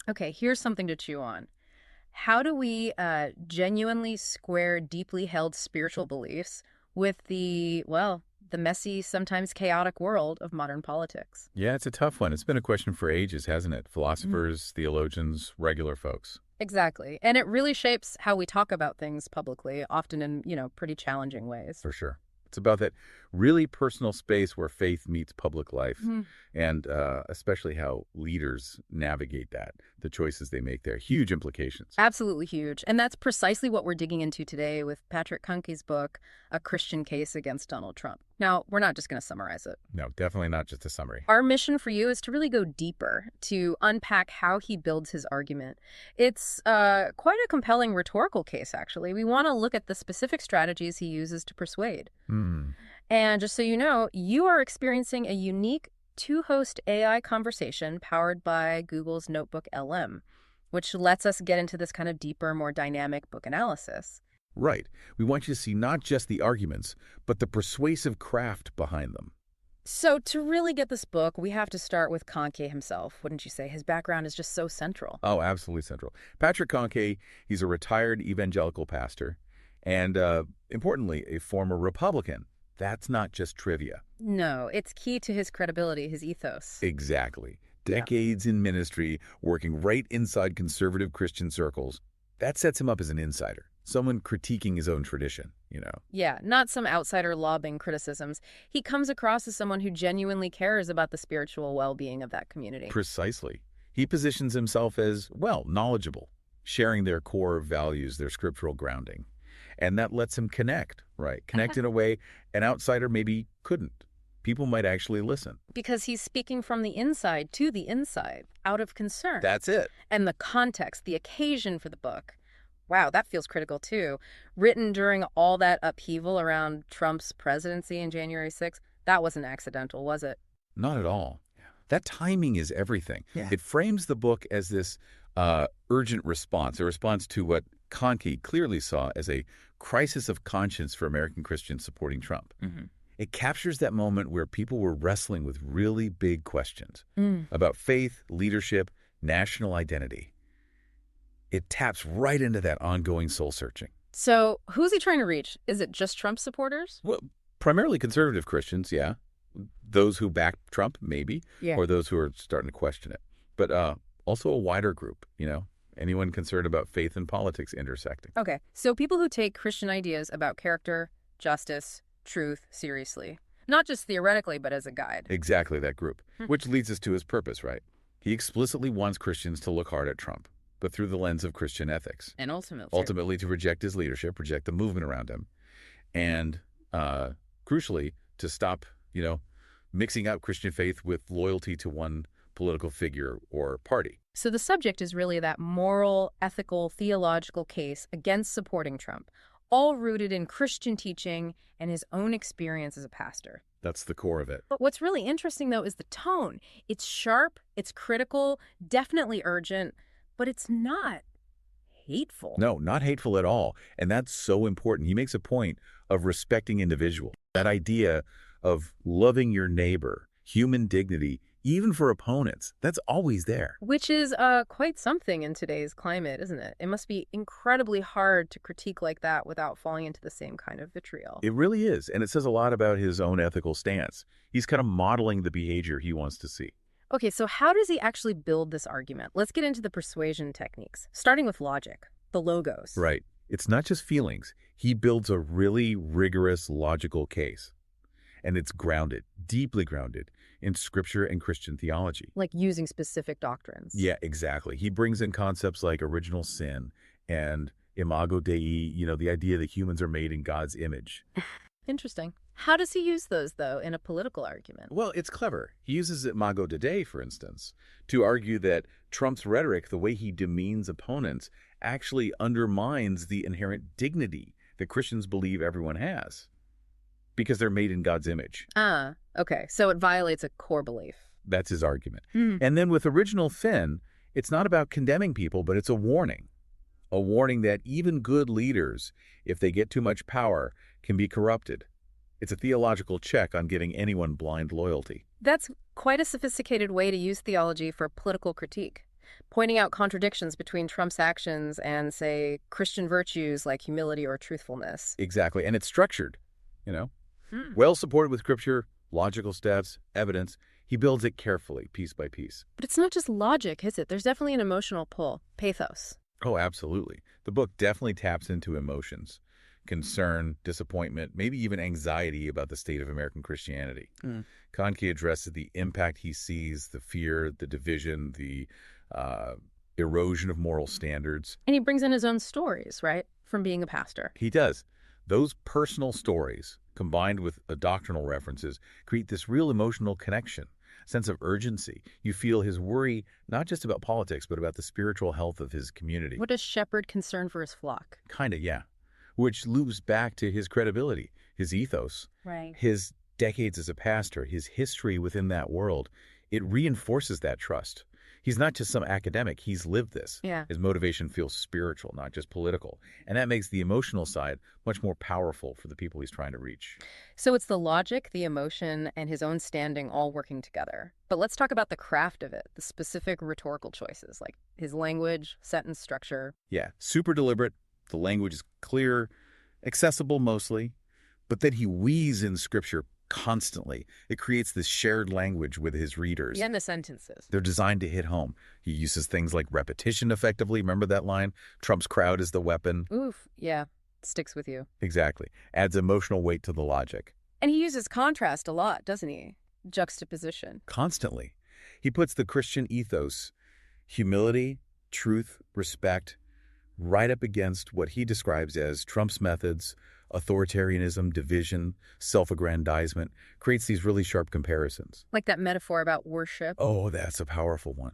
Okay, here's something to chew on. How do we genuinely square deeply held spiritual beliefs with the messy, sometimes chaotic world of modern politics? Yeah, it's a tough one. It's been a question for ages, hasn't it? Mhm. Philosophers, theologians, regular folks. Exactly. And it really shapes how we talk about things publicly, often in, pretty challenging ways. For sure. It's about that really personal space where faith meets public life, and especially how leaders navigate that, the choices they make there. Huge implications. Absolutely huge. And that's precisely what we're digging into today with Patrick Kahnke's book, A Christian Case Against Donald Trump. Now, we're not just going to summarize it. No, definitely not just a summary. Our mission for you is to really go deeper, to unpack how he builds his argument. It's quite a compelling rhetorical case, actually. We want to look at the specific strategies he uses to persuade. Hmm. And just so you know, you are experiencing a unique two-host AI conversation powered by Google's NotebookLM, which lets us get into this kind of deeper, more dynamic book analysis. Right. We want you to see not just the arguments, but the persuasive craft behind them. So to really get this book, we have to start with Kahnke himself, wouldn't you say? His background is just so central. Oh, absolutely central. Patrick Kahnke, he's a retired evangelical pastor and, importantly, a former Republican. That's not just trivia. No, it's key to his credibility, his ethos. Exactly. Yeah. Decades in ministry, working right inside conservative Christian circles. That sets him up as an insider, someone critiquing his own tradition. Yeah, not some outsider lobbing criticisms. He comes across as someone who genuinely cares about the spiritual well-being of that community. Precisely. He positions himself as, well, knowledgeable, sharing their core values, their scriptural grounding. And that lets him connect, right? Connect in a way an outsider maybe couldn't. People might actually listen. Because he's speaking from the inside to the inside, out of concern. That's it. And the context, the occasion for the book. Wow, that feels critical too. Written during all that upheaval around Trump's presidency in January 6th, that wasn't accidental, was it? Not at all. That timing is everything. Yeah. It frames the book as this urgent response, a response to what Kahnke clearly saw as a crisis of conscience for American Christians supporting Trump. It captures that moment where people were wrestling with really big questions about faith, leadership, national identity. It taps right into that ongoing soul searching. So, who's he trying to reach? Is it just Trump supporters? Well, primarily conservative Christians, yeah. Those who back Trump, maybe, Yeah. or those who are starting to question it. But also a wider group, anyone concerned about faith and politics intersecting. Okay, so people who take Christian ideas about character, justice, truth seriously. Not just theoretically, but as a guide. Exactly that group, which leads us to his purpose, right? He explicitly wants Christians to look hard at Trump, but through the lens of Christian ethics. And ultimately, Ultimately, to reject his leadership, reject the movement around him, and crucially, to stop, mixing up Christian faith with loyalty to one political figure or party. So the subject is really that moral, ethical, theological case against supporting Trump, all rooted in Christian teaching and his own experience as a pastor. That's the core of it. But what's really interesting, though, is the tone. It's sharp, it's critical, definitely urgent, but it's not hateful. No, not hateful at all. And that's so important. He makes a point of respecting individuals. That idea of loving your neighbor, human dignity, even for opponents, that's always there. Which is quite something in today's climate, isn't it? It must be incredibly hard to critique like that without falling into the same kind of vitriol. It really is. And it says a lot about his own ethical stance. He's kind of modeling the behavior he wants to see. Okay, so how does he actually build this argument? Let's get into the persuasion techniques, starting with logic, the logos. Right. It's not just feelings. He builds a really rigorous, logical case. And it's grounded, deeply grounded, in Scripture and Christian theology. Like using specific doctrines. Yeah, exactly. He brings in concepts like original sin and imago Dei, the idea that humans are made in God's image. Interesting. How does he use those, though, in a political argument? Well, it's clever. He uses imago Dei, for instance, to argue that Trump's rhetoric, the way he demeans opponents, actually undermines the inherent dignity that Christians believe everyone has because they're made in God's image. Ah, okay. So it violates a core belief. That's his argument. And then with original sin, it's not about condemning people, but it's a warning that even good leaders, if they get too much power, can be corrupted. It's a theological check on giving anyone blind loyalty. That's quite a sophisticated way to use theology for political critique. pointing out contradictions between Trump's actions and, say, Christian virtues like humility or truthfulness. Exactly. And it's structured, you know, Hmm. well supported with scripture, logical steps, evidence. He builds it carefully, piece by piece. But it's not just logic, is it? There's definitely an emotional pull, pathos. Oh, absolutely. The book definitely taps into emotions, concern, disappointment, maybe even anxiety about the state of American Christianity. Kahnke addresses the impact he sees, the fear, the division, the erosion of moral standards. And he brings in his own stories, right, from being a pastor. He does. Those personal stories, combined with doctrinal references, create this real emotional connection, sense of urgency. You feel his worry not just about politics, but about the spiritual health of his community. What a shepherd concerned for his flock. Kinda, yeah. Which loops back to his credibility, his ethos, Right. his decades as a pastor, his history within that world. It reinforces that trust. He's not just some academic. He's lived this. Yeah. His motivation feels spiritual, not just political. And that makes the emotional side much more powerful for the people he's trying to reach. So it's the logic, the emotion, and his own standing all working together. But let's talk about the craft of it, the specific rhetorical choices, like his language, sentence structure. Yeah, super deliberate. The language is clear, accessible mostly, but then he weaves in scripture constantly. It creates this shared language with his readers. And the sentences. They're designed to hit home. He uses things like repetition effectively. Remember that line? Trump's crowd is the weapon. Oof, yeah, sticks with you. Exactly. Adds emotional weight to the logic. And he uses contrast a lot, doesn't he? Juxtaposition. Constantly. He puts the Christian ethos, humility, truth, respect, right up against what he describes as Trump's methods, authoritarianism, division, self-aggrandizement, creates these really sharp comparisons. Like that metaphor about worship. Oh, that's a powerful one.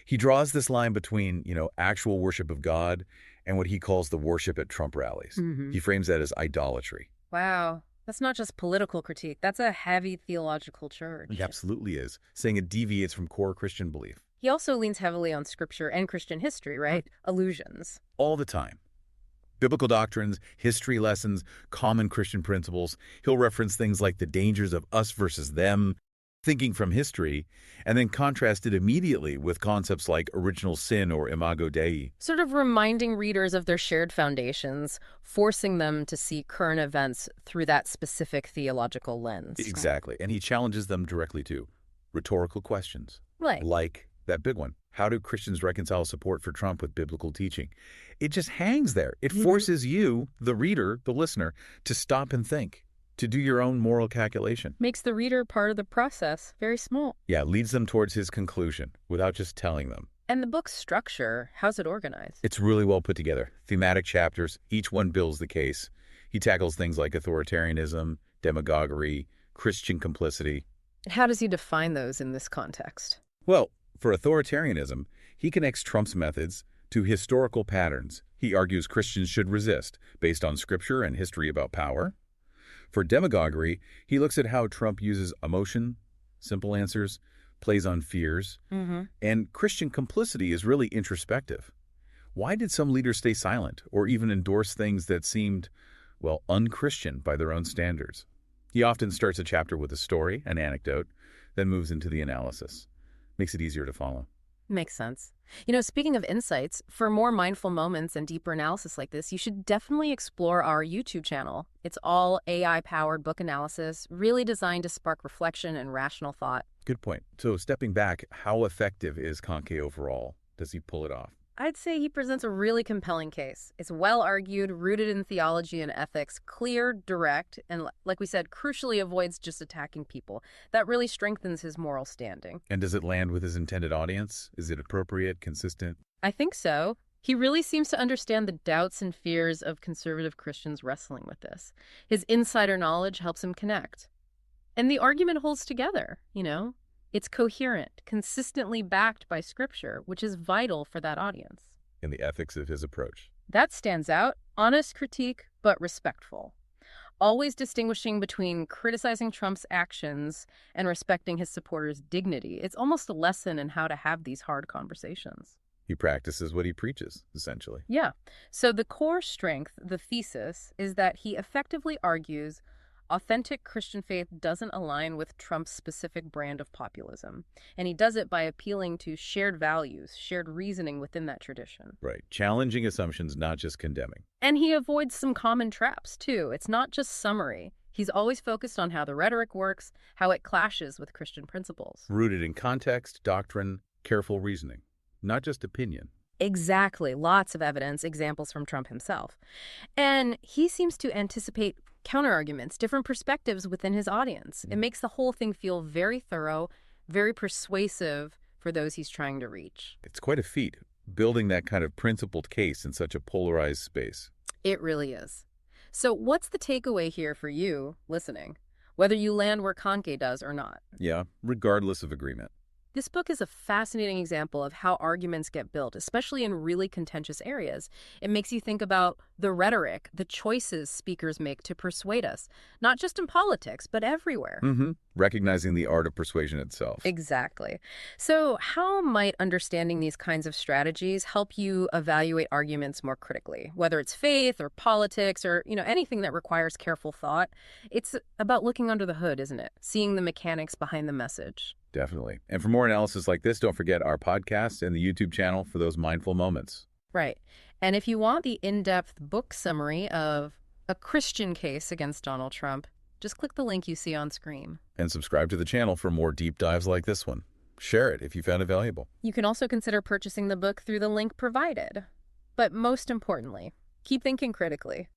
He draws this line between, actual worship of God and what he calls the worship at Trump rallies. He frames that as idolatry. Wow. That's not just political critique. That's a heavy theological charge. It absolutely is, saying it deviates from core Christian belief. He also leans heavily on scripture and Christian history, right? Allusions. All the time. Biblical doctrines, history lessons, common Christian principles. He'll reference things like the dangers of us versus them, thinking from history, and then contrast it immediately with concepts like original sin or imago Dei. Sort of reminding readers of their shared foundations, forcing them to see current events through that specific theological lens. Exactly. And he challenges them directly to rhetorical questions. Right. Like that big one. How do Christians reconcile support for Trump with biblical teaching? It just hangs there. It forces you, the reader, the listener, to stop and think, to do your own moral calculation. Makes the reader part of the process, very small. Yeah, leads them towards his conclusion without just telling them. And the book's structure, how's it organized? It's really well put together. Thematic chapters, each one builds the case. He tackles things like authoritarianism, demagoguery, Christian complicity. How does he define those in this context? Well, for authoritarianism, he connects Trump's methods to historical patterns he argues Christians should resist based on scripture and history about power. For demagoguery, he looks at how Trump uses emotion, simple answers, plays on fears, and Christian complicity is really introspective. Why did some leaders stay silent or even endorse things that seemed, un-Christian by their own standards? He often starts a chapter with a story, an anecdote, then moves into the analysis. Makes it easier to follow. Makes sense. Speaking of insights, for more mindful moments and deeper analysis like this, you should definitely explore our YouTube channel. It's all AI-powered book analysis, really designed to spark reflection and rational thought. Good point. So stepping back, how effective is Kahnke overall? Does he pull it off? I'd say he presents a really compelling case. It's well argued, rooted in theology and ethics, clear, direct, and like we said, crucially avoids just attacking people. That really strengthens his moral standing. And does it land with his intended audience? Is it appropriate, consistent? I think so. He really seems to understand the doubts and fears of conservative Christians wrestling with this. His insider knowledge helps him connect. And the argument holds together, It's coherent, consistently backed by scripture, which is vital for that audience. In the ethics of his approach. That stands out. Honest critique, but respectful. Always distinguishing between criticizing Trump's actions and respecting his supporters' dignity. It's almost a lesson in how to have these hard conversations. He practices what he preaches, essentially. Yeah. So the core strength, the thesis, is that he effectively argues Authentic Christian faith doesn't align with Trump's specific brand of populism, and he does it by appealing to shared values, shared reasoning within that tradition. Right. Challenging assumptions, not just condemning. And he avoids some common traps, too. It's not just summary. He's always focused on how the rhetoric works, how it clashes with Christian principles. Rooted in context, doctrine, careful reasoning, not just opinion. Exactly. Lots of evidence, examples from Trump himself. And he seems to anticipate counterarguments, different perspectives within his audience. It makes the whole thing feel very thorough, very persuasive for those he's trying to reach. It's quite a feat, building that kind of principled case in such a polarized space. It really is. So what's the takeaway here for you listening, whether you land where Kahnke does or not? Yeah, regardless of agreement. This book is a fascinating example of how arguments get built, especially in really contentious areas. It makes you think about the rhetoric, the choices speakers make to persuade us, not just in politics, but everywhere. Recognizing the art of persuasion itself. Exactly. So how might understanding these kinds of strategies help you evaluate arguments more critically, whether it's faith or politics or, anything that requires careful thought? It's about looking under the hood, isn't it? Seeing the mechanics behind the message. Definitely. And for more analysis like this, don't forget our podcast and the YouTube channel for those mindful moments. Right. And if you want the in-depth book summary of A Christian Case Against Donald Trump, just click the link you see on screen. And subscribe to the channel for more deep dives like this one. Share it if you found it valuable. You can also consider purchasing the book through the link provided. But most importantly, keep thinking critically.